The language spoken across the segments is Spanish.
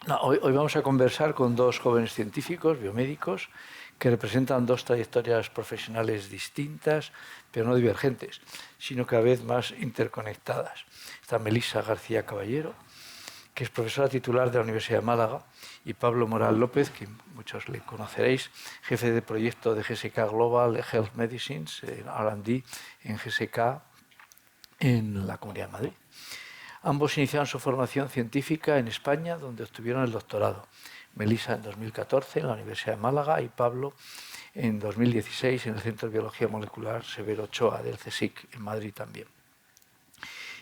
No, hoy vamos a conversar con dos jóvenes científicos, biomédicos, que representan dos trayectorias profesionales distintas, pero no divergentes, sino cada vez más interconectadas. Está Melissa García Caballero, que es profesora titular de la Universidad de Málaga, y Pablo Moral López, que muchos le conoceréis, jefe de proyecto de GSK Global Health Medicines, R&D en GSK en la Comunidad de Madrid. Ambos iniciaron su formación científica en España, donde obtuvieron el doctorado. Melissa en 2014 en la Universidad de Málaga y Pablo en 2016 en el Centro de Biología Molecular Severo Ochoa del CSIC en Madrid también.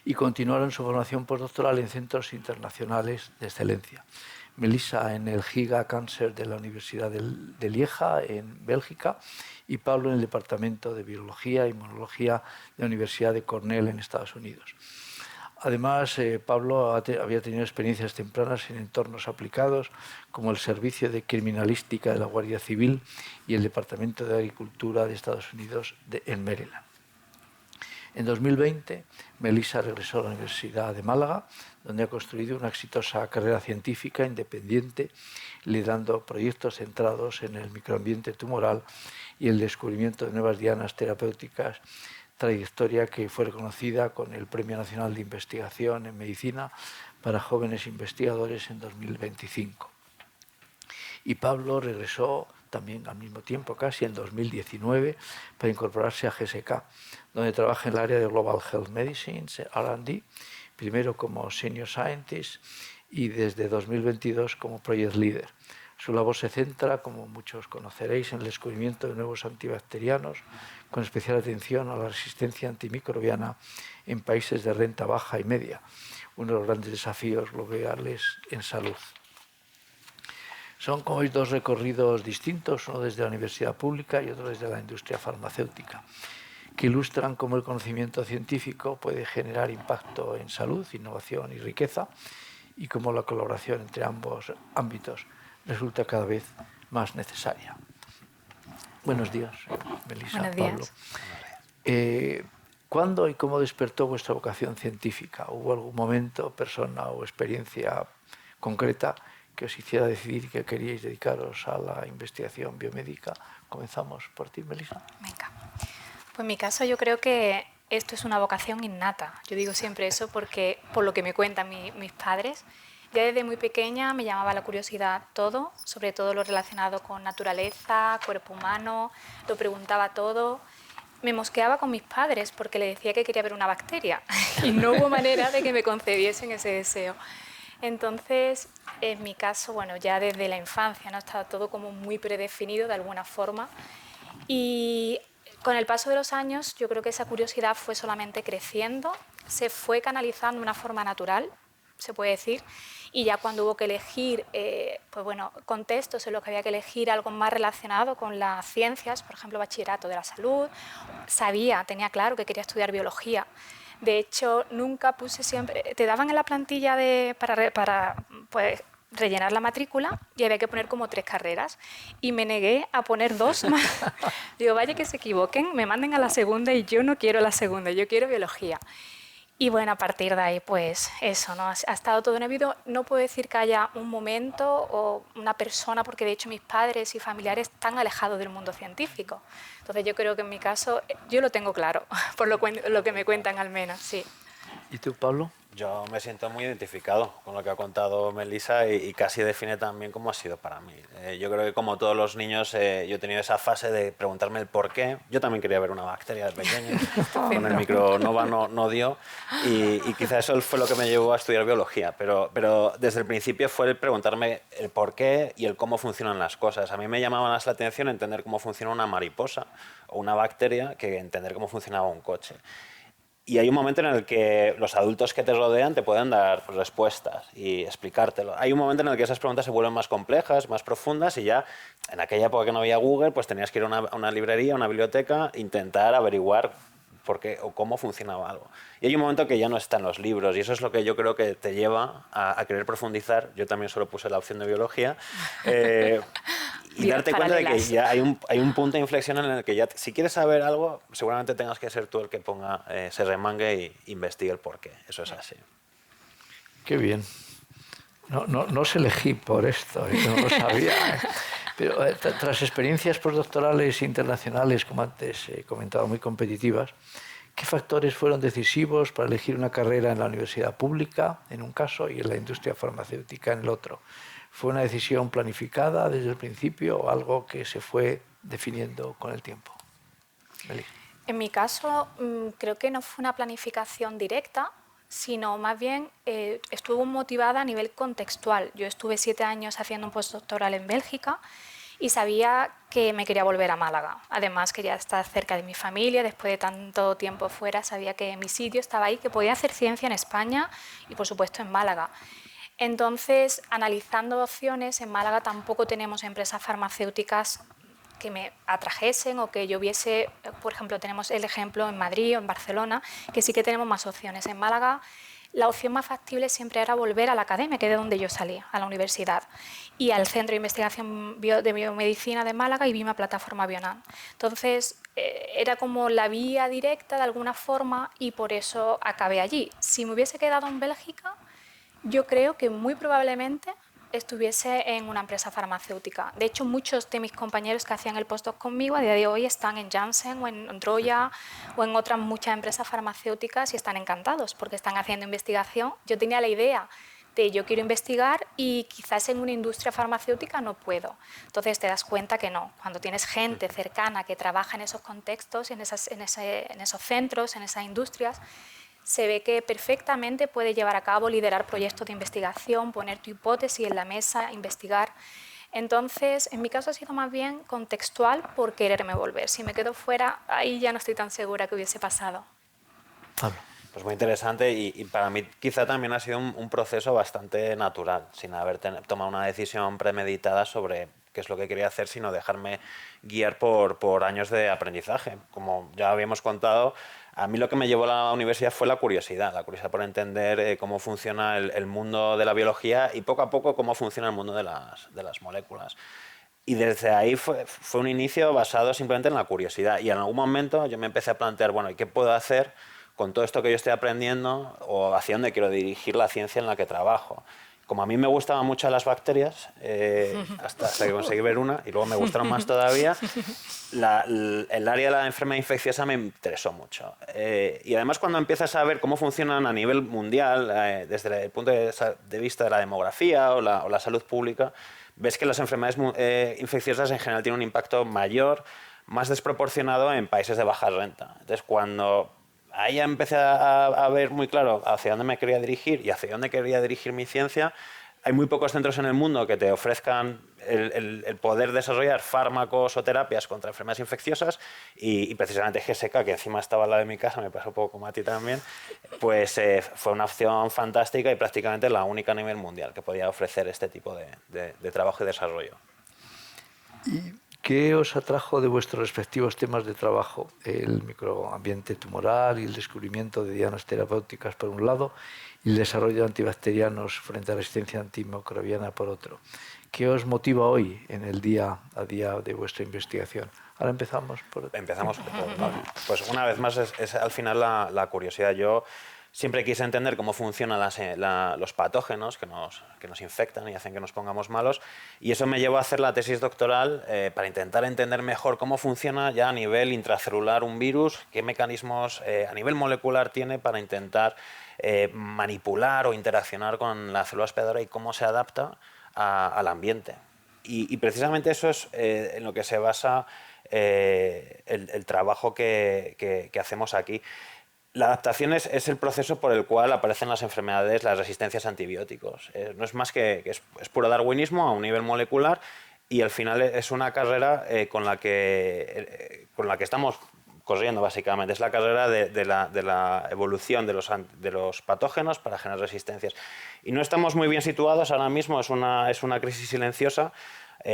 Y continuaron su formación postdoctoral en centros internacionales de excelencia. Melissa en el Giga Cancer de la Universidad de Lieja, en Bélgica, y Pablo en el Departamento de Biología e Inmunología de la Universidad de Cornell, en Estados Unidos. Además, Pablo había tenido experiencias tempranas en entornos aplicados, como el Servicio de Criminalística de la Guardia Civil y el Departamento de Agricultura de Estados Unidos en Maryland. En 2020, Melissa regresó a la Universidad de Málaga, donde ha construido una exitosa carrera científica independiente, liderando proyectos centrados en el microambiente tumoral y el descubrimiento de nuevas dianas terapéuticas, trayectoria que fue reconocida con el Premio Nacional de Investigación en Medicina para Jóvenes Investigadores en 2025. Y Pablo regresó también al mismo tiempo, casi en 2019, para incorporarse a GSK, donde trabaja en el área de Global Health Medicines, R&D, primero como Senior Scientist y desde 2022 como Project Leader. Su labor se centra, como muchos conoceréis, en el descubrimiento de nuevos antibacterianos, con especial atención a la resistencia antimicrobiana en países de renta baja y media, uno de los grandes desafíos globales en salud. Son, como veis, dos recorridos distintos, uno desde la universidad pública y otro desde la industria farmacéutica, que ilustran cómo el conocimiento científico puede generar impacto en salud, innovación y riqueza, y cómo la colaboración entre ambos ámbitos resulta cada vez más necesaria. Buenos días, Melissa, Buenos Pablo. días. ¿Cuándo y cómo despertó vuestra vocación científica? ¿Hubo algún momento, persona o experiencia concreta que os hiciera decidir que queríais dedicaros a la investigación biomédica? Comenzamos por ti, Melissa. Venga. Pues en mi caso yo creo que esto es una vocación innata. Yo digo siempre eso porque, por lo que me cuentan mis padres, ya desde muy pequeña me llamaba la curiosidad todo, sobre todo lo relacionado con naturaleza, cuerpo humano, lo preguntaba todo. Me mosqueaba con mis padres porque le decía que quería ver una bacteria y no hubo manera de que me concediesen ese deseo. Entonces, en mi caso, bueno, ya desde la infancia, ¿no? Estaba todo como muy predefinido de alguna forma y con el paso de los años yo creo que esa curiosidad fue solamente creciendo, se fue canalizando de una forma natural, se puede decir, y ya cuando hubo que elegir, pues bueno, contextos en los que había que elegir algo más relacionado con las ciencias, por ejemplo, bachillerato de la salud, tenía claro que quería estudiar biología. De hecho, nunca puse siempre... Te daban en la plantilla para pues, rellenar la matrícula y había que poner como 3 carreras. Y me negué a poner 2 más. Digo, vaya que se equivoquen, me manden a la segunda y yo no quiero la segunda, yo quiero biología. Y bueno, a partir de ahí, pues eso, ¿no? Ha estado todo en el vídeo. No puedo decir que haya un momento o una persona, porque de hecho mis padres y familiares están alejados del mundo científico. Entonces yo creo que en mi caso, yo lo tengo claro, por lo que me cuentan al menos, sí. ¿Y tú, Pablo? Yo me siento muy identificado con lo que ha contado Melissa y casi define también cómo ha sido para mí. Yo creo que como todos los niños yo he tenido esa fase de preguntarme el por qué. Yo también quería ver una bacteria de pequeño, con el micronova no dio y quizá eso fue lo que me llevó a estudiar biología, pero desde el principio fue el preguntarme el por qué y el cómo funcionan las cosas. A mí me llamaba más la atención entender cómo funciona una mariposa o una bacteria que entender cómo funcionaba un coche. Y hay un momento en el que los adultos que te rodean te pueden dar respuestas y explicártelo. Hay un momento en el que esas preguntas se vuelven más complejas, más profundas y ya en aquella época que no había Google, pues tenías que ir a una librería, a una biblioteca, intentar averiguar por qué o cómo funcionaba algo. Y hay un momento que ya no está en los libros y eso es lo que yo creo que te lleva a querer profundizar. Yo también solo puse la opción de biología. Y darte cuenta de que ya hay un punto de inflexión en el que ya, si quieres saber algo, seguramente tengas que ser tú el que ponga, se remangue e investigue el porqué. Eso es así. Qué bien. No os elegí por esto, yo no lo sabía. Pero tras experiencias postdoctorales internacionales, como antes he comentado, muy competitivas, ¿qué factores fueron decisivos para elegir una carrera en la universidad pública, en un caso, y en la industria farmacéutica, en el otro? ¿Fue una decisión planificada desde el principio o algo que se fue definiendo con el tiempo? Melissa. En mi caso, creo que no fue una planificación directa, sino más bien estuvo motivada a nivel contextual. Yo estuve 7 años haciendo un postdoctoral en Bélgica y sabía que me quería volver a Málaga. Además, quería estar cerca de mi familia, después de tanto tiempo fuera, sabía que mi sitio estaba ahí, que podía hacer ciencia en España y, por supuesto, en Málaga. Entonces, analizando opciones, en Málaga tampoco tenemos empresas farmacéuticas que me atrajesen o que yo viese, por ejemplo, tenemos el ejemplo en Madrid o en Barcelona, que sí que tenemos más opciones. En Málaga la opción más factible siempre era volver a la academia, que es de donde yo salí, a la universidad, y al Centro de Investigación de Biomedicina de Málaga y Vima Plataforma Bionam. Entonces, era como la vía directa de alguna forma y por eso acabé allí. Si me hubiese quedado en Bélgica, yo creo que muy probablemente estuviese en una empresa farmacéutica. De hecho, muchos de mis compañeros que hacían el postdoc conmigo a día de hoy están en Janssen o en Troya o en otras muchas empresas farmacéuticas y están encantados porque están haciendo investigación. Yo tenía la idea de yo quiero investigar y quizás en una industria farmacéutica no puedo. Entonces te das cuenta que no. Cuando tienes gente cercana que trabaja en esos contextos, en esos centros, en esas industrias, se ve que perfectamente puede llevar a cabo, liderar proyectos de investigación, poner tu hipótesis en la mesa, investigar. Entonces, en mi caso ha sido más bien contextual por quererme volver. Si me quedo fuera, ahí ya no estoy tan segura que hubiese pasado. Pues muy interesante y para mí quizá también ha sido un proceso bastante natural, sin haber tomado una decisión premeditada sobre qué es lo que quería hacer, sino dejarme guiar por años de aprendizaje. Como ya habíamos contado, a mí lo que me llevó a la universidad fue la curiosidad por entender cómo funciona el mundo de la biología y poco a poco cómo funciona el mundo de las moléculas. Y desde ahí fue un inicio basado simplemente en la curiosidad. Y en algún momento yo me empecé a plantear, bueno, ¿y qué puedo hacer con todo esto que yo estoy aprendiendo o hacia dónde quiero dirigir la ciencia en la que trabajo? Como a mí me gustaban mucho las bacterias, hasta que conseguí ver una, y luego me gustaron más todavía, el área de la enfermedad infecciosa me interesó mucho. Y además cuando empiezas a ver cómo funcionan a nivel mundial, desde el punto de vista de la demografía o la salud pública, ves que las enfermedades infecciosas en general tienen un impacto mayor, más desproporcionado en países de baja renta. Entonces cuando ahí ya empecé a ver muy claro hacia dónde me quería dirigir y hacia dónde quería dirigir mi ciencia. Hay muy pocos centros en el mundo que te ofrezcan el poder desarrollar fármacos o terapias contra enfermedades infecciosas y precisamente GSK, que encima estaba al lado de mi casa, me pasó un poco como a ti también, pues fue una opción fantástica y prácticamente la única a nivel mundial que podía ofrecer este tipo de trabajo y desarrollo. ¿Qué os atrajo de vuestros respectivos temas de trabajo? El microambiente tumoral y el descubrimiento de dianas terapéuticas por un lado y el desarrollo de antibacterianos frente a la resistencia antimicrobiana por otro. ¿Qué os motiva hoy en el día a día de vuestra investigación? Ahora empezamos por... Empezamos por... Pues una vez más es al final la curiosidad. Yo siempre quise entender cómo funcionan los patógenos que nos infectan y hacen que nos pongamos malos, y eso me llevó a hacer la tesis doctoral para intentar entender mejor cómo funciona ya a nivel intracelular un virus, qué mecanismos a nivel molecular tiene para intentar manipular o interaccionar con la célula hospedadora y cómo se adapta al ambiente. Y precisamente eso es en lo que se basa el trabajo que hacemos aquí. La adaptación es el proceso por el cual aparecen las enfermedades, las resistencias a antibióticos. No es más que es puro darwinismo a un nivel molecular y al final es una carrera con la que estamos corriendo básicamente. Es la carrera de la evolución de los patógenos para generar resistencias. Y no estamos muy bien situados ahora mismo, es una crisis silenciosa.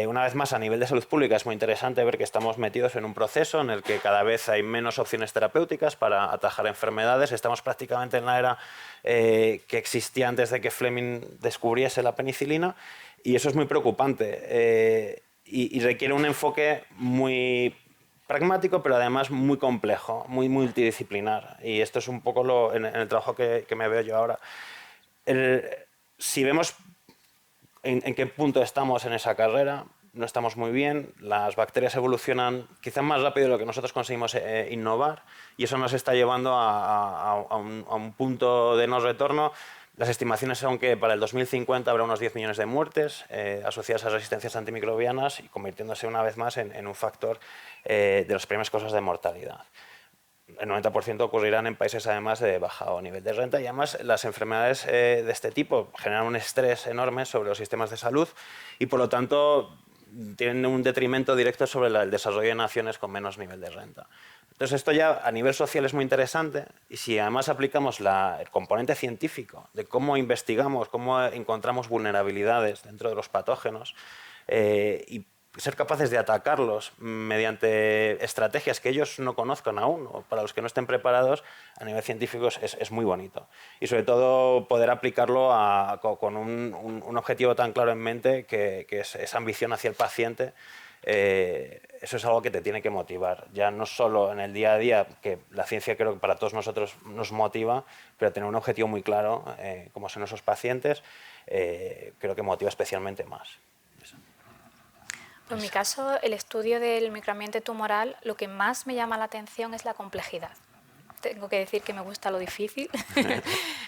Una vez más, a nivel de salud pública es muy interesante ver que estamos metidos en un proceso en el que cada vez hay menos opciones terapéuticas para atajar enfermedades. Estamos prácticamente en la era que existía antes de que Fleming descubriese la penicilina y eso es muy preocupante y requiere un enfoque muy pragmático, pero además muy complejo, muy multidisciplinar. Y esto es un poco en el trabajo que me veo yo ahora. Si vemos en qué punto estamos en esa carrera. No estamos muy bien, las bacterias evolucionan quizás más rápido de lo que nosotros conseguimos innovar y eso nos está llevando a un punto de no retorno. Las estimaciones son que para el 2050 habrá unos 10 millones de muertes asociadas a resistencias antimicrobianas y convirtiéndose una vez más en un factor de las primeras causas de mortalidad. El 90% ocurrirán en países además de bajo nivel de renta y además las enfermedades de este tipo generan un estrés enorme sobre los sistemas de salud y por lo tanto tienen un detrimento directo sobre el desarrollo de naciones con menos nivel de renta. Entonces esto ya a nivel social es muy interesante y si además aplicamos el componente científico de cómo investigamos, cómo encontramos vulnerabilidades dentro de los patógenos y ser capaces de atacarlos mediante estrategias que ellos no conozcan aún o para los que no estén preparados, a nivel científico es muy bonito. Y sobre todo poder aplicarlo con un objetivo tan claro en mente que es esa ambición hacia el paciente. Eso es algo que te tiene que motivar, ya no solo en el día a día, que la ciencia creo que para todos nosotros nos motiva, pero tener un objetivo muy claro, como son esos pacientes, creo que motiva especialmente más. Pues en mi caso, el estudio del microambiente tumoral, lo que más me llama la atención es la complejidad. Tengo que decir que me gusta lo difícil,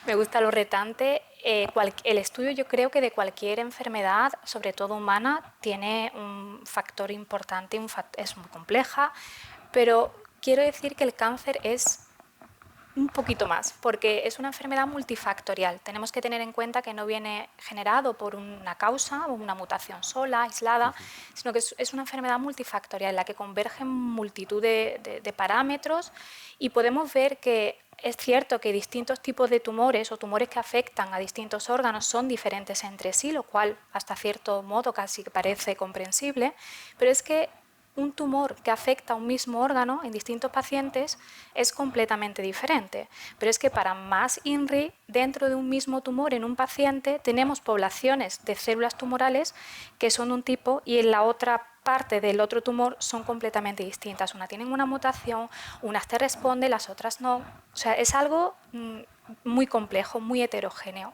me gusta lo retante. El estudio yo creo que de cualquier enfermedad, sobre todo humana, tiene un factor importante, es muy compleja, pero quiero decir que el cáncer es un poquito más, porque es una enfermedad multifactorial. Tenemos que tener en cuenta que no viene generado por una causa o una mutación sola, aislada, sino que es una enfermedad multifactorial en la que convergen multitud de parámetros y podemos ver que es cierto que distintos tipos de tumores o tumores que afectan a distintos órganos son diferentes entre sí, lo cual hasta cierto modo casi parece comprensible, pero es que un tumor que afecta a un mismo órgano en distintos pacientes es completamente diferente. Pero es que para más INRI, dentro de un mismo tumor en un paciente tenemos poblaciones de células tumorales que son de un tipo y en la otra parte del otro tumor son completamente distintas. Unas tienen una mutación, unas te responden, las otras no. O sea, es algo muy complejo, muy heterogéneo.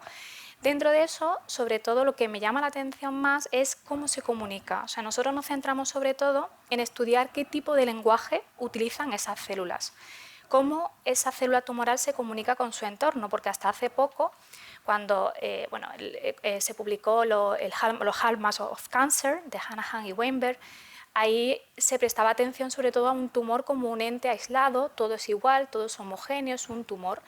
Dentro de eso, sobre todo, lo que me llama la atención más es cómo se comunica. O sea, nosotros nos centramos sobre todo en estudiar qué tipo de lenguaje utilizan esas células, cómo esa célula tumoral se comunica con su entorno, porque hasta hace poco, cuando se publicó los Hallmarks of Cancer de Hanahan y Weinberg, ahí se prestaba atención sobre todo a un tumor como un ente aislado, todo es igual, todo es homogéneo, es un tumor.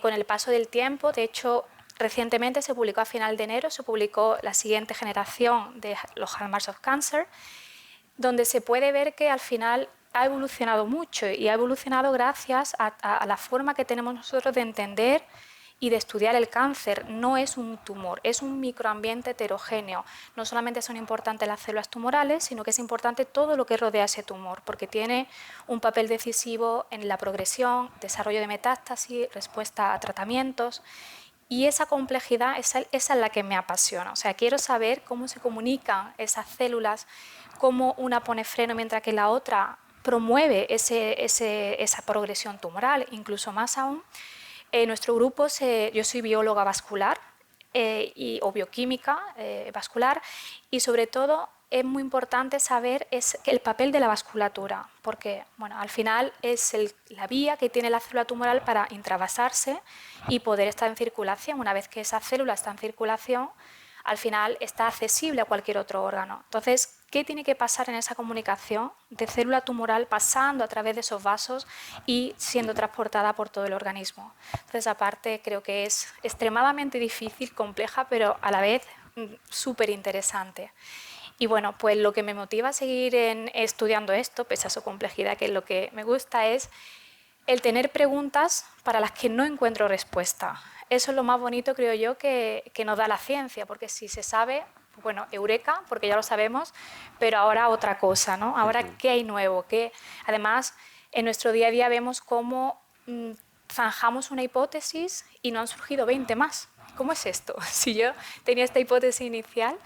Con el paso del tiempo, de hecho, recientemente se publicó a final de enero, se publicó la siguiente generación de los Hallmarks of Cancer, donde se puede ver que al final ha evolucionado mucho y ha evolucionado gracias a la forma que tenemos nosotros de entender y de estudiar el cáncer. No es un tumor, es un microambiente heterogéneo. No solamente son importantes las células tumorales, sino que es importante todo lo que rodea ese tumor, porque tiene un papel decisivo en la progresión, desarrollo de metástasis, respuesta a tratamientos. Y esa complejidad, esa es la que me apasiona. O sea, quiero saber cómo se comunican esas células, cómo una pone freno mientras que la otra promueve esa progresión tumoral, incluso más aún. En nuestro grupo, yo soy bióloga vascular o bioquímica vascular y sobre todo es muy importante saber el papel de la vasculatura, porque bueno, al final es la vía que tiene la célula tumoral para intravasarse y poder estar en circulación. Una vez que esa célula está en circulación, al final está accesible a cualquier otro órgano. Entonces, ¿qué tiene que pasar en esa comunicación de célula tumoral pasando a través de esos vasos y siendo transportada por todo el organismo? Entonces, aparte, creo que es extremadamente difícil, compleja, pero a la vez súper interesante. Y bueno, pues lo que me motiva a seguir estudiando esto, pese a su complejidad, que es lo que me gusta, es el tener preguntas para las que no encuentro respuesta. Eso es lo más bonito, creo yo, que nos da la ciencia, porque si se sabe, bueno, eureka, porque ya lo sabemos, pero ahora otra cosa, ¿no? Ahora, ¿qué hay nuevo? Además, en nuestro día a día vemos cómo zanjamos una hipótesis y no han surgido 20 más. ¿Cómo es esto? Si yo tenía esta hipótesis inicial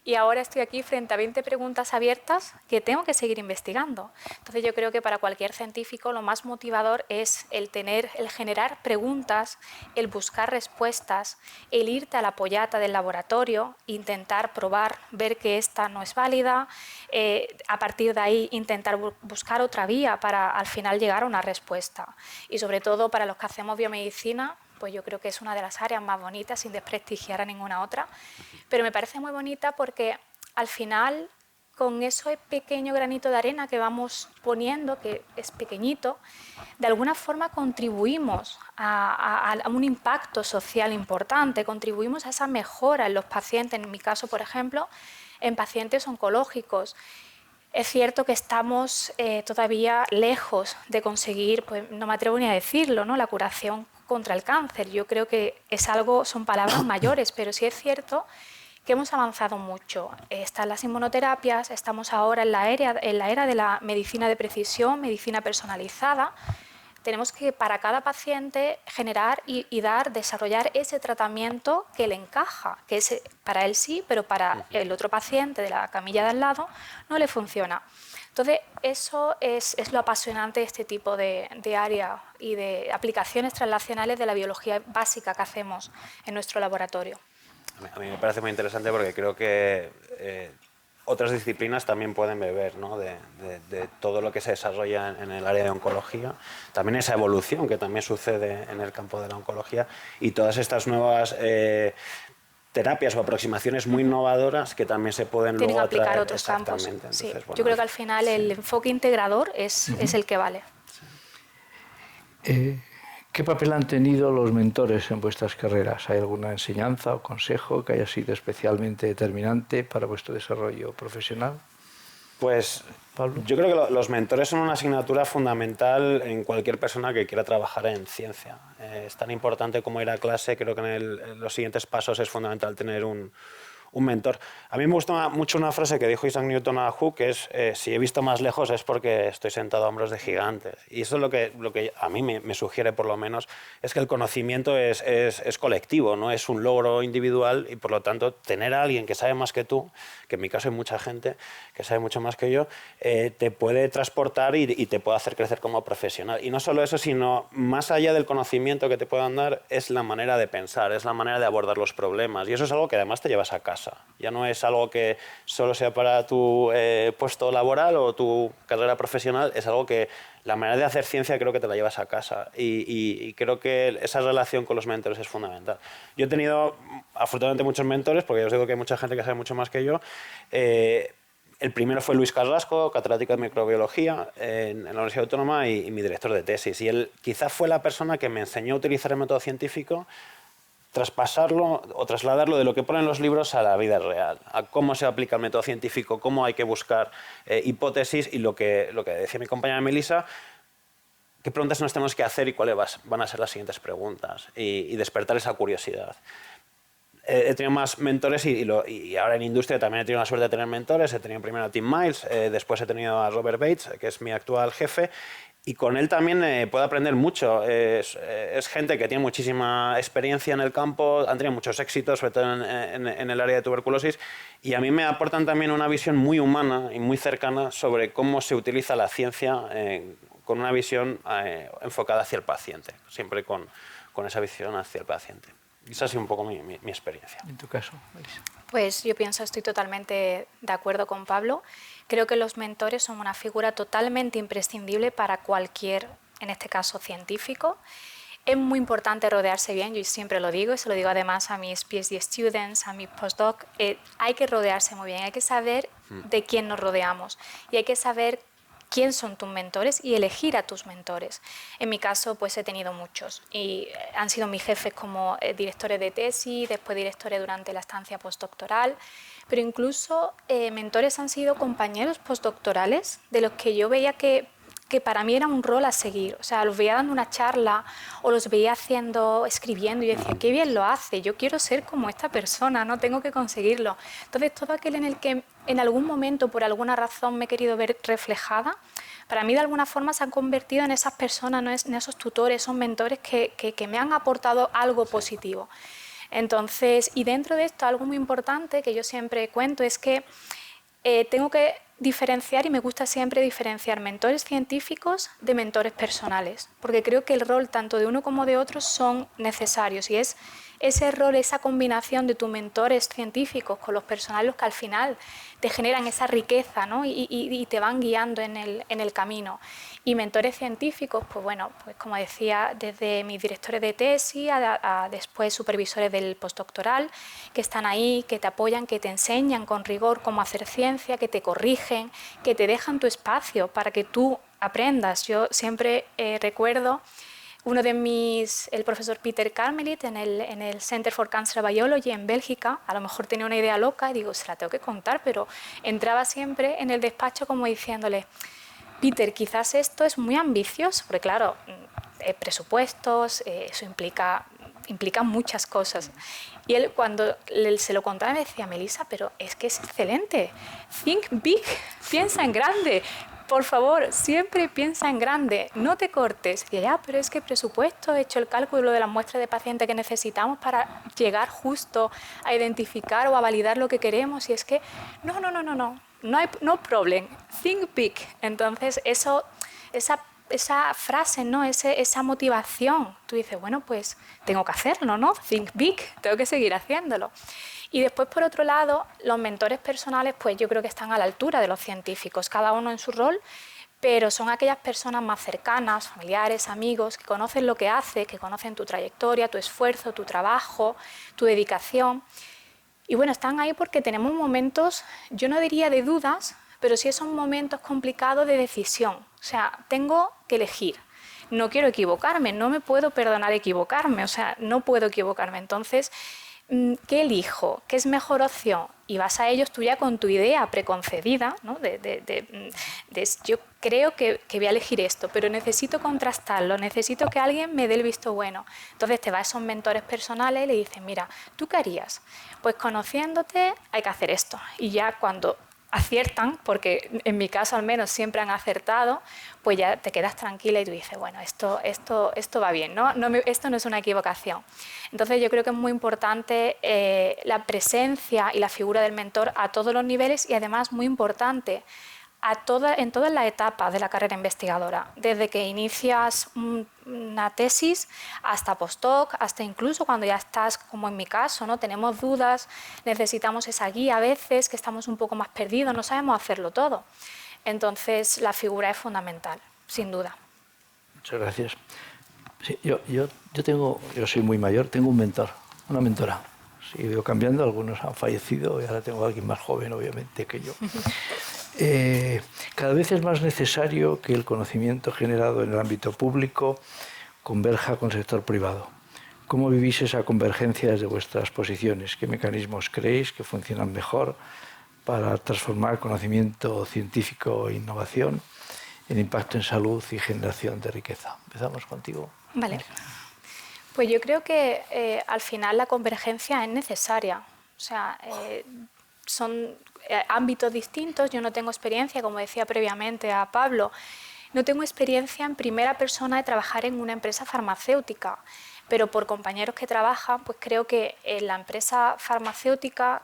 y ahora estoy aquí frente a 20 preguntas abiertas que tengo que seguir investigando. Entonces yo creo que para cualquier científico lo más motivador es el generar preguntas, el buscar respuestas, el irte a la pollata del laboratorio, intentar probar, ver que esta no es válida, a partir de ahí intentar buscar otra vía para al final llegar a una respuesta. Y sobre todo para los que hacemos biomedicina, pues yo creo que es una de las áreas más bonitas, sin desprestigiar a ninguna otra, pero me parece muy bonita porque al final, con ese pequeño granito de arena que vamos poniendo, que es pequeñito, de alguna forma contribuimos a un impacto social importante, contribuimos a esa mejora en los pacientes, en mi caso, por ejemplo, en pacientes oncológicos. Es cierto que estamos todavía lejos de conseguir, pues no me atrevo ni a decirlo, ¿no?, la curación contra el cáncer. Yo creo que son palabras mayores, pero sí es cierto que hemos avanzado mucho. Están las inmunoterapias, estamos ahora en la era de la medicina de precisión, medicina personalizada. Tenemos que para cada paciente generar y desarrollar ese tratamiento que le encaja, que para él sí, pero para el otro paciente de la camilla de al lado no le funciona. Entonces, eso es lo apasionante de este tipo de área y de aplicaciones translacionales de la biología básica que hacemos en nuestro laboratorio. A mí me parece muy interesante porque creo que otras disciplinas también pueden beber, ¿no?, de todo lo que se desarrolla en el área de oncología, también esa evolución que también sucede en el campo de la oncología y todas estas nuevas terapias o aproximaciones muy innovadoras que también se pueden Tienen luego aplicar atraer. a otros campos. Entonces, Sí. bueno, yo creo que al final el enfoque integrador es el que vale. ¿Qué papel han tenido los mentores en vuestras carreras? ¿Hay alguna enseñanza o consejo que haya sido especialmente determinante para vuestro desarrollo profesional? Pues Pablo. Yo creo que los mentores son una asignatura fundamental en cualquier persona que quiera trabajar en ciencia. Es tan importante como ir a clase, creo que en los siguientes pasos es fundamental tener un mentor. A mí me gusta mucho una frase que dijo Isaac Newton a Hooke, que es, si he visto más lejos es porque estoy sentado a hombros de gigantes. Y eso es lo que a mí me sugiere, por lo menos, es que el conocimiento es colectivo, no es un logro individual y, por lo tanto, tener a alguien que sabe más que tú, que en mi caso hay mucha gente que sabe mucho más que yo, te puede transportar y te puede hacer crecer como profesional. Y no solo eso, sino más allá del conocimiento que te puedan dar, es la manera de pensar, es la manera de abordar los problemas. Y eso es algo que además te llevas a casa. Ya no es algo que solo sea para tu puesto laboral o tu carrera profesional, es algo que la manera de hacer ciencia creo que te la llevas a casa y creo que esa relación con los mentores es fundamental. Yo he tenido afortunadamente muchos mentores, porque ya os digo que hay mucha gente que sabe mucho más que yo. El primero fue Luis Carrasco, catedrático de microbiología en la Universidad Autónoma y mi director de tesis. Y él quizás fue la persona que me enseñó a utilizar el método científico, traspasarlo o trasladarlo de lo que ponen los libros a la vida real, a cómo se aplica el método científico, cómo hay que buscar hipótesis y lo que decía mi compañera Melissa, qué preguntas nos tenemos que hacer y cuáles van a ser las siguientes preguntas y despertar esa curiosidad. He tenido más mentores y ahora en industria también he tenido la suerte de tener mentores. He tenido primero a Tim Miles, después he tenido a Robert Bates, que es mi actual jefe, y con él también puedo aprender mucho. Es gente que tiene muchísima experiencia en el campo, han tenido muchos éxitos, sobre todo en el área de tuberculosis, y a mí me aportan también una visión muy humana y muy cercana sobre cómo se utiliza la ciencia con una visión enfocada hacia el paciente, siempre con esa visión hacia el paciente. Esa ha sido un poco mi experiencia. En tu caso, Melissa. Pues yo estoy totalmente de acuerdo con Pablo. Creo que los mentores son una figura totalmente imprescindible para cualquier, en este caso, científico. Es muy importante rodearse bien, yo siempre lo digo, y se lo digo además a mis PhD students, a mis postdoc. Hay que rodearse muy bien, hay que saber de quién nos rodeamos y hay que saber quién son tus mentores y elegir a tus mentores. En mi caso, pues he tenido muchos y han sido mis jefes como directores de tesis, después directores durante la estancia postdoctoral, pero incluso mentores han sido compañeros postdoctorales de los que yo veía que para mí era un rol a seguir. O sea, los veía dando una charla o los veía escribiendo y yo decía, qué bien lo hace, yo quiero ser como esta persona, no tengo que conseguirlo. Entonces, todo aquel en el que en algún momento, por alguna razón, me he querido ver reflejada, para mí de alguna forma se han convertido en esas personas, en esos tutores, esos mentores que me han aportado algo positivo. Entonces, y dentro de esto, algo muy importante que yo siempre cuento es que tengo que diferenciar, y me gusta siempre diferenciar mentores científicos de mentores personales, porque creo que el rol tanto de uno como de otro son necesarios, y es ese rol, esa combinación de tus mentores científicos con los personales los que al final te generan esa riqueza, ¿no? y te van guiando en el camino. Y mentores científicos, pues bueno, pues como decía, desde mis directores de tesis a después supervisores del postdoctoral, que están ahí, que te apoyan, que te enseñan con rigor cómo hacer ciencia, que te corrigen, que te dejan tu espacio para que tú aprendas. Yo siempre recuerdo uno de el profesor Peter Karmelit en el Center for Cancer Biology en Bélgica. A lo mejor tenía una idea loca y digo, se la tengo que contar, pero entraba siempre en el despacho como diciéndole, Peter, quizás esto es muy ambicioso, porque claro, presupuestos, eso implica muchas cosas. Y él cuando se lo contaba me decía, Melissa, pero es que es excelente, think big, piensa en grande. Por favor, siempre piensa en grande, no te cortes. Y ya, pero es que presupuesto, he hecho el cálculo de las muestras de pacientes que necesitamos para llegar justo a identificar o a validar lo que queremos. Y es que, no problem, think big. Entonces, esa frase, ¿no? Esa motivación, tú dices, bueno, pues tengo que hacerlo, ¿no? Think big, tengo que seguir haciéndolo. Y después, por otro lado, los mentores personales, pues yo creo que están a la altura de los científicos, cada uno en su rol, pero son aquellas personas más cercanas, familiares, amigos, que conocen lo que haces, que conocen tu trayectoria, tu esfuerzo, tu trabajo, tu dedicación. Y bueno, están ahí porque tenemos momentos, yo no diría de dudas, pero sí son momentos complicados de decisión. O sea, tengo que elegir. No quiero equivocarme, no me puedo perdonar equivocarme, o sea, no puedo equivocarme. Entonces, ¿qué elijo? ¿Qué es mejor opción? Y vas a ellos tú ya con tu idea preconcebida, ¿no? Yo creo que voy a elegir esto, pero necesito contrastarlo, necesito que alguien me dé el visto bueno. Entonces te vas a esos mentores personales y le dices, mira, ¿tú qué harías? Pues conociéndote hay que hacer esto. Y ya cuando aciertan, porque en mi caso al menos siempre han acertado, pues ya te quedas tranquila y tú dices, bueno, esto va bien, ¿no? Esto no es una equivocación. Entonces yo creo que es muy importante la presencia y la figura del mentor a todos los niveles y además muy importante en todas las etapas de la carrera investigadora, desde que inicias una tesis hasta postdoc, hasta incluso cuando ya estás, como en mi caso, ¿no? Tenemos dudas, necesitamos esa guía a veces, que estamos un poco más perdidos, no sabemos hacerlo todo. Entonces la figura es fundamental, sin duda. Muchas gracias. Sí, yo soy muy mayor, tengo un mentor, una mentora. Sí, veo cambiando, algunos han fallecido y ahora tengo a alguien más joven, obviamente, que yo. Cada vez es más necesario que el conocimiento generado en el ámbito público converja con el sector privado. ¿Cómo vivís esa convergencia desde vuestras posiciones? ¿Qué mecanismos creéis que funcionan mejor para transformar conocimiento científico e innovación en impacto en salud y generación de riqueza? Empezamos contigo. Vale. Pues yo creo que al final la convergencia es necesaria. O sea, son ámbitos distintos. Yo no tengo experiencia, como decía previamente a Pablo, no tengo experiencia en primera persona de trabajar en una empresa farmacéutica, pero por compañeros que trabajan, pues creo que en la empresa farmacéutica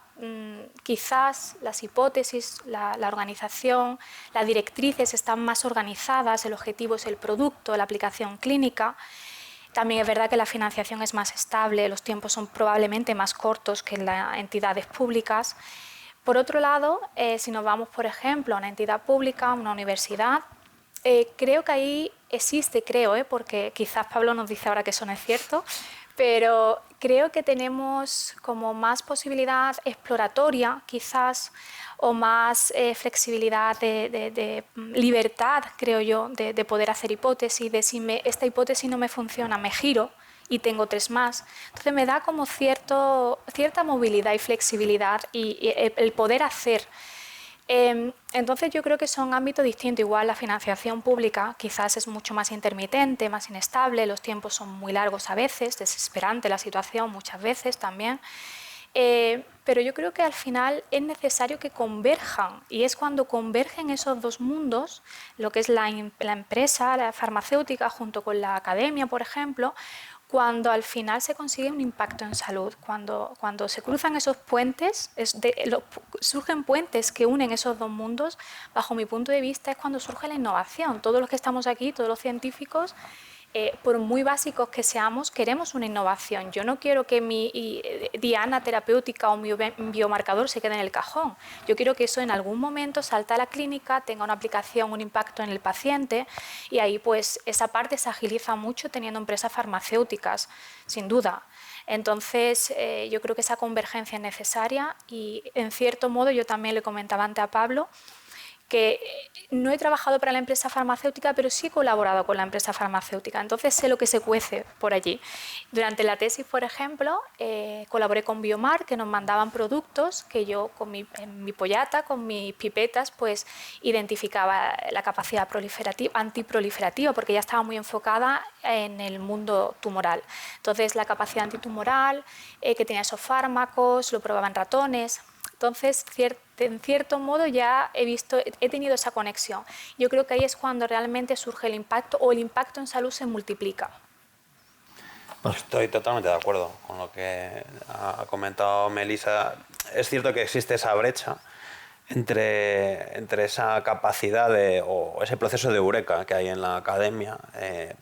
quizás las hipótesis, la organización, las directrices están más organizadas, el objetivo es el producto, la aplicación clínica. También es verdad que la financiación es más estable, los tiempos son probablemente más cortos que en las entidades públicas. Por otro lado, si nos vamos, por ejemplo, a una entidad pública, una universidad, creo que ahí existe, porque quizás Pablo nos dice ahora que eso no es cierto, pero creo que tenemos como más posibilidad exploratoria, quizás, o más flexibilidad de libertad, creo yo, de poder hacer hipótesis, de si esta hipótesis no me funciona, me giro y tengo 3 más. Entonces me da como cierta movilidad y flexibilidad y el poder hacer. Entonces yo creo que son ámbitos distintos. Igual la financiación pública quizás es mucho más intermitente, más inestable, los tiempos son muy largos a veces, desesperante la situación muchas veces también. Pero yo creo que al final es necesario que converjan y es cuando convergen esos dos mundos, lo que es la empresa, la farmacéutica junto con la academia, por ejemplo, cuando al final se consigue un impacto en salud, cuando se cruzan esos puentes, surgen puentes que unen esos dos mundos, bajo mi punto de vista es cuando surge la innovación. Todos los que estamos aquí, todos los científicos, por muy básicos que seamos, queremos una innovación. Yo no quiero que mi diana terapéutica o mi biomarcador se quede en el cajón. Yo quiero que eso en algún momento salte a la clínica, tenga una aplicación, un impacto en el paciente, y ahí pues esa parte se agiliza mucho teniendo empresas farmacéuticas, sin duda. Entonces, yo creo que esa convergencia es necesaria y, en cierto modo, yo también le comentaba antes a Pablo, que no he trabajado para la empresa farmacéutica, pero sí he colaborado con la empresa farmacéutica, entonces sé lo que se cuece por allí. Durante la tesis, por ejemplo, colaboré con Biomar, que nos mandaban productos que yo en mi pollata, con mis pipetas, pues identificaba la capacidad antiproliferativa, porque ya estaba muy enfocada en el mundo tumoral. Entonces, la capacidad antitumoral, que tenía esos fármacos, lo probaba en ratones. Entonces, en cierto modo ya he tenido esa conexión. Yo creo que ahí es cuando realmente surge el impacto, o el impacto en salud se multiplica. Estoy totalmente de acuerdo con lo que ha comentado Melissa. Es cierto que existe esa brecha entre esa capacidad o ese proceso de eureka que hay en la academia,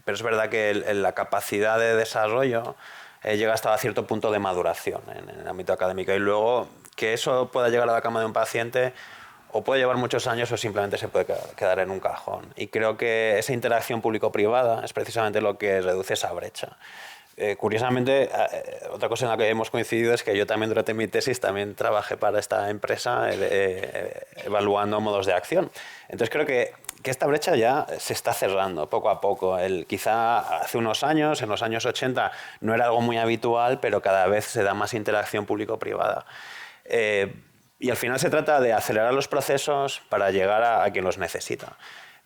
pero es verdad que la capacidad de desarrollo llega hasta cierto punto de maduración en el ámbito académico, y luego que eso pueda llegar a la cama de un paciente o puede llevar muchos años o simplemente se puede quedar en un cajón. Y creo que esa interacción público-privada es precisamente lo que reduce esa brecha. Curiosamente, otra cosa en la que hemos coincidido es que yo también durante mi tesis también trabajé para esta empresa evaluando modos de acción. Entonces creo que esta brecha ya se está cerrando poco a poco. Quizá hace unos años, en los años 80, no era algo muy habitual, pero cada vez se da más interacción público-privada. Y al final se trata de acelerar los procesos para llegar a quien los necesita.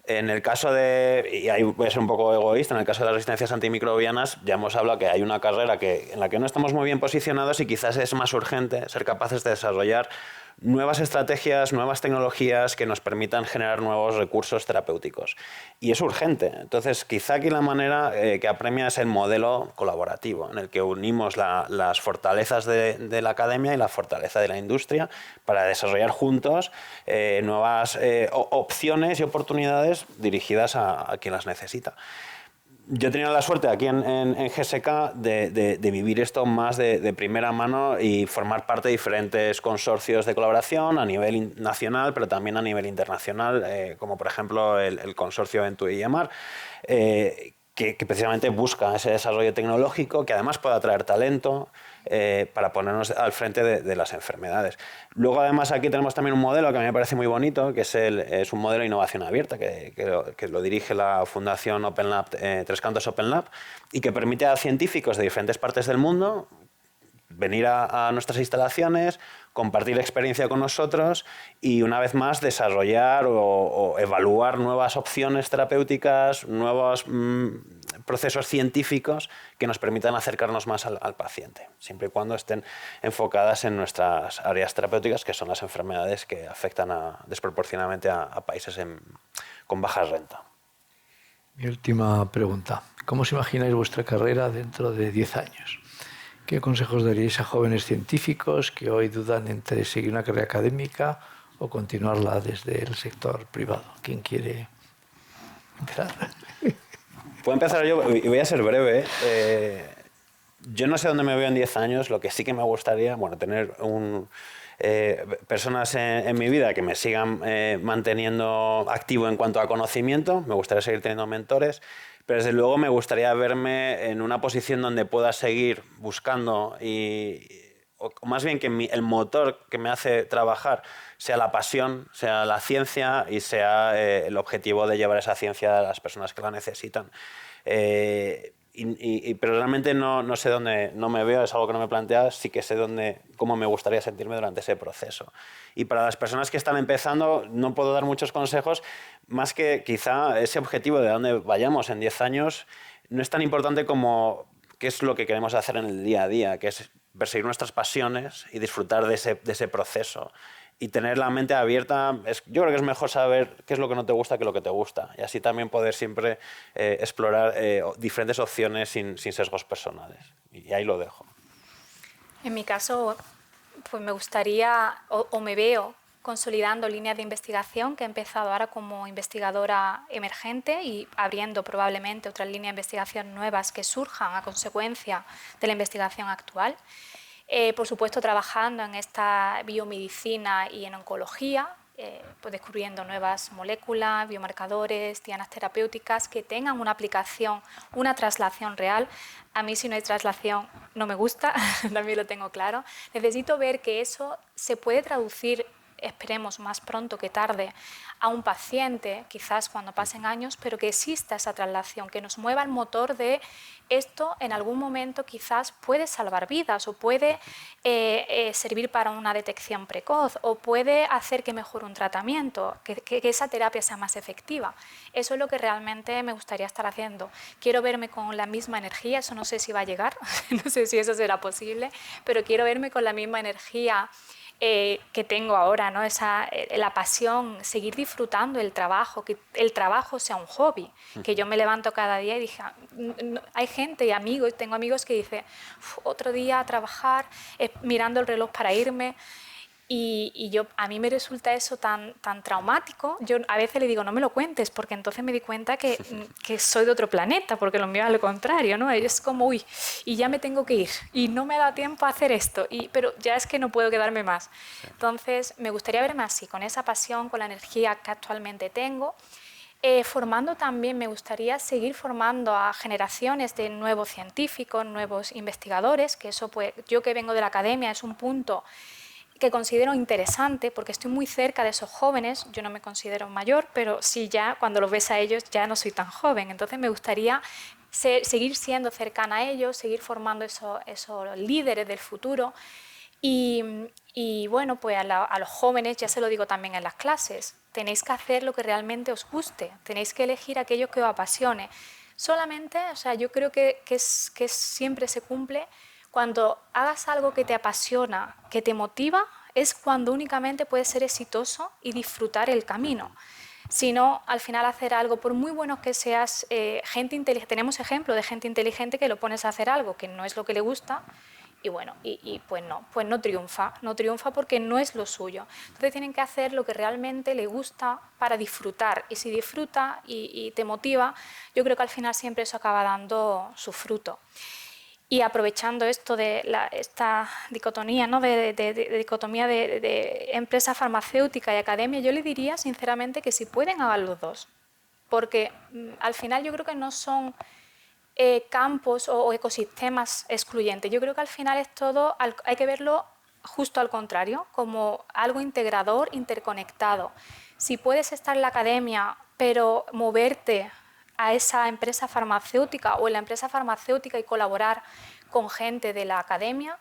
En el caso y ahí voy a ser un poco egoísta, en el caso de las resistencias antimicrobianas ya hemos hablado que hay una carrera en la que no estamos muy bien posicionados y quizás es más urgente ser capaces de desarrollar nuevas estrategias, nuevas tecnologías que nos permitan generar nuevos recursos terapéuticos. Y es urgente. Entonces, quizá aquí la manera que apremia es el modelo colaborativo, en el que unimos las fortalezas de la academia y la fortaleza de la industria para desarrollar juntos nuevas opciones y oportunidades dirigidas a quien las necesita. Yo he tenido la suerte aquí en GSK de vivir esto más de primera mano y formar parte de diferentes consorcios de colaboración a nivel nacional, pero también a nivel internacional, como por ejemplo el consorcio ENTU-IEMAR, que precisamente busca ese desarrollo tecnológico que además pueda atraer talento para ponernos al frente de las enfermedades. Luego, además, aquí tenemos también un modelo que a mí me parece muy bonito, que es un modelo de innovación abierta, que lo dirige la Fundación Open Lab, Tres Cantos Open Lab, y que permite a científicos de diferentes partes del mundo venir a nuestras instalaciones, compartir experiencia con nosotros y, una vez más, desarrollar o evaluar nuevas opciones terapéuticas, nuevos procesos científicos que nos permitan acercarnos más al paciente, siempre y cuando estén enfocadas en nuestras áreas terapéuticas, que son las enfermedades que afectan desproporcionadamente a países con baja renta. Mi última pregunta. ¿Cómo os imagináis vuestra carrera dentro de 10 años? ¿Qué consejos daríais a jóvenes científicos que hoy dudan entre seguir una carrera académica o continuarla desde el sector privado? ¿Quién quiere empezar? Puedo empezar yo y voy a ser breve. Yo no sé dónde me veo en 10 años. Lo que sí que me gustaría, tener personas en mi vida que me sigan manteniendo activo en cuanto a conocimiento. Me gustaría seguir teniendo mentores. Pero desde luego me gustaría verme en una posición donde pueda seguir buscando o más bien que el motor que me hace trabajar sea la pasión, sea la ciencia y sea el objetivo de llevar esa ciencia a las personas que la necesitan. Pero realmente no sé dónde no me veo, es algo que no me plantea, sí que sé cómo me gustaría sentirme durante ese proceso. Y para las personas que están empezando no puedo dar muchos consejos, más que quizá ese objetivo de dónde vayamos en 10 años no es tan importante como qué es lo que queremos hacer en el día a día, que es perseguir nuestras pasiones y disfrutar de ese proceso y tener la mente abierta, yo creo que es mejor saber qué es lo que no te gusta que lo que te gusta. Y así también poder siempre explorar diferentes opciones sin sesgos personales. Y ahí lo dejo. En mi caso, pues me gustaría o me veo consolidando líneas de investigación que he empezado ahora como investigadora emergente y abriendo probablemente otras líneas de investigación nuevas que surjan a consecuencia de la investigación actual. Por supuesto, trabajando en esta biomedicina y en oncología, pues descubriendo nuevas moléculas, biomarcadores, dianas terapéuticas que tengan una aplicación, una traslación real. A mí si no hay traslación no me gusta, también lo tengo claro. Necesito ver que eso se puede traducir, esperemos más pronto que tarde, a un paciente, quizás cuando pasen años, pero que exista esa traslación, que nos mueva el motor de esto en algún momento quizás puede salvar vidas o puede servir para una detección precoz o puede hacer que mejore un tratamiento, que esa terapia sea más efectiva. Eso es lo que realmente me gustaría estar haciendo. Quiero verme con la misma energía, eso no sé si va a llegar, no sé si eso será posible, pero quiero verme con la misma energía que tengo ahora, ¿no? La pasión, seguir disfrutando el trabajo, que el trabajo sea un hobby, que yo me levanto cada día y dije, hay gente y amigos, tengo amigos que dicen, otro día a trabajar, mirando el reloj para irme. Y a mí me resulta eso tan traumático. Yo a veces le digo, no me lo cuentes, porque entonces me di cuenta que soy de otro planeta, porque lo mío es lo contrario, ¿no? Es como, uy, y ya me tengo que ir, y no me da tiempo a hacer esto, pero ya es que no puedo quedarme más. Entonces, me gustaría verme así, con esa pasión, con la energía que actualmente tengo. Formando también, me gustaría seguir formando a generaciones de nuevos científicos, nuevos investigadores, que eso, pues, yo que vengo de la academia, es un punto que considero interesante porque estoy muy cerca de esos jóvenes. Yo no me considero mayor, pero sí, ya cuando los ves a ellos ya no soy tan joven. Entonces me gustaría seguir siendo cercana a ellos, seguir formando esos líderes del futuro. Y bueno, pues a los jóvenes, ya se lo digo también en las clases, tenéis que hacer lo que realmente os guste, tenéis que elegir aquello que os apasione. Solamente, o sea, yo creo que siempre se cumple cuando hagas algo que te apasiona, que te motiva, es cuando únicamente puedes ser exitoso y disfrutar el camino. Si no, al final hacer algo, por muy bueno que seas, gente inteligente, tenemos ejemplo de gente inteligente que lo pones a hacer algo que no es lo que le gusta y bueno, pues no triunfa porque no es lo suyo. Entonces tienen que hacer lo que realmente le gusta para disfrutar y si disfruta y te motiva, yo creo que al final siempre eso acaba dando su fruto. Y aprovechando esto de esta dicotomía, ¿no? dicotomía de empresa farmacéutica y academia, yo le diría sinceramente que si pueden hagan los dos, porque al final yo creo que no son campos o ecosistemas excluyentes. Yo creo que al final es todo, hay que verlo justo al contrario, como algo integrador, interconectado. Si puedes estar en la academia, pero moverte a esa empresa farmacéutica o en la empresa farmacéutica y colaborar con gente de la academia,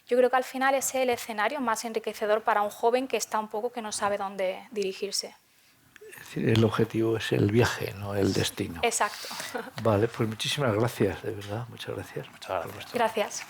yo creo que al final ese es el escenario más enriquecedor para un joven que está un poco que no sabe dónde dirigirse. Es decir, el objetivo es el viaje, no el destino. Exacto. Vale, pues muchísimas gracias, de verdad, muchas gracias. Muchas gracias. Gracias.